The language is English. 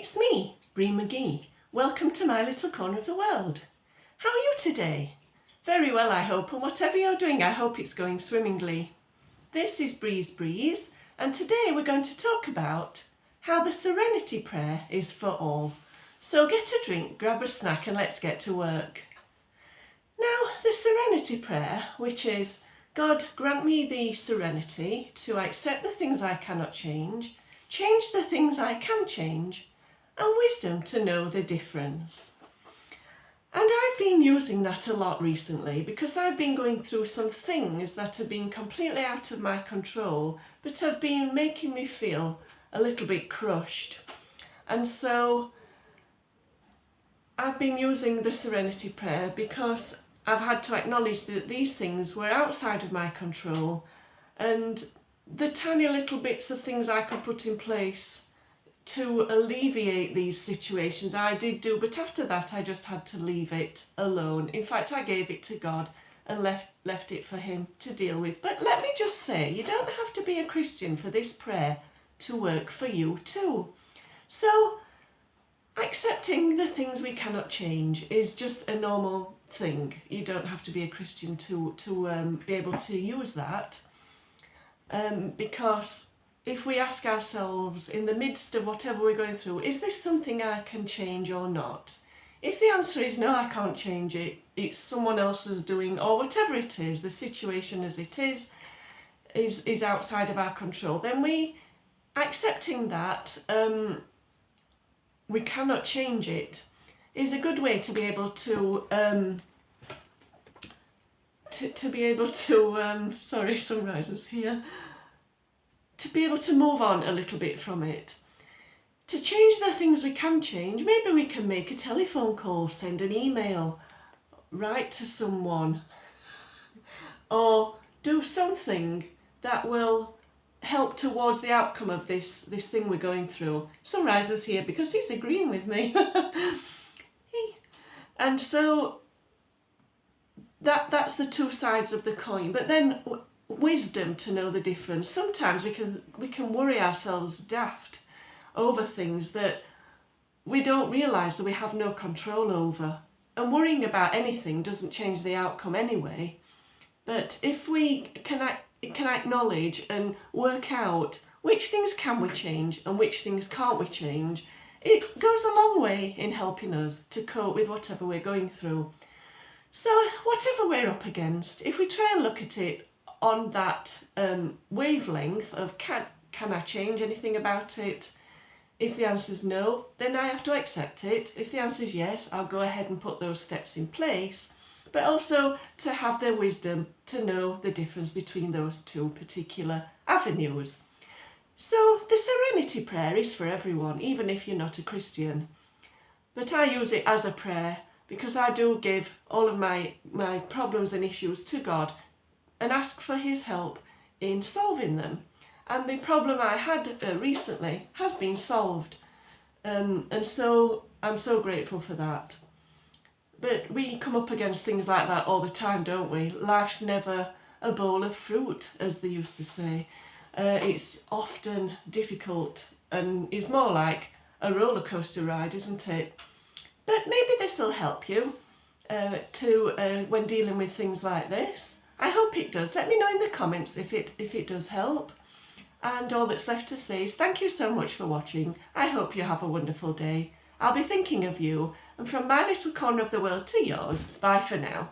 It's me, Bree McGee. Welcome to my little corner of the world. How are you today? Very well, I hope, and whatever you're doing, I hope it's going swimmingly. This is Bree's Breeze, and today we're going to talk about how the Serenity prayer is for all. So get a drink, grab a snack, and let's get to work. Now, the Serenity prayer, which is, God, grant me the serenity to accept the things I cannot change the things I can change, and wisdom to know the difference. And I've been using that a lot recently because I've been going through some things that have been completely out of my control, but have been making me feel a little bit crushed. And so I've been using the Serenity prayer because I've had to acknowledge that these things were outside of my control, and the tiny little bits of things I could put in place to alleviate these situations I did do, but after that I just had to leave it alone. In fact, I gave it to God and left it for him to deal with. But let me just say, you don't have to be a Christian for this prayer to work for you too. So accepting the things we cannot change is just a normal thing. You don't have to be a Christian to be able to use that. Because if we ask ourselves in the midst of whatever we're going through, is this something I can change or not? If the answer is no, I can't change it, it's someone else's doing, or whatever it is, the situation as it is outside of our control, then we, accepting that we cannot change it, is a good way to be able to sorry, sunrises here, to be able to move on a little bit from it. To change the things we can change, maybe we can make a telephone call, send an email, write to someone, or do something that will help towards the outcome of this thing we're going through. Sunrises here because he's agreeing with me. And so that's the two sides of the coin. But then wisdom to know the difference. Sometimes we can worry ourselves daft over things that we don't realise that we have no control over. And worrying about anything doesn't change the outcome anyway. But if we can acknowledge and work out which things can we change and which things can't we change, it goes a long way in helping us to cope with whatever we're going through. So whatever we're up against, if we try and look at it on that wavelength of can I change anything about it? If the answer is no, then I have to accept it. If the answer is yes, I'll go ahead and put those steps in place, but also to have the wisdom to know the difference between those two particular avenues. So the Serenity prayer is for everyone, even if you're not a Christian. But I use it as a prayer because I do give all of my problems and issues to God and ask for his help in solving them. And the problem I had recently has been solved. And so I'm so grateful for that. But we come up against things like that all the time, don't we? Life's never a bowl of fruit, as they used to say. It's often difficult and is more like a roller coaster ride, isn't it? But maybe this will help you when dealing with things like this. I hope it does. Let me know in the comments if it does help. And all that's left to say is thank you so much for watching. I hope you have a wonderful day. I'll be thinking of you, and from my little corner of the world to yours, bye for now.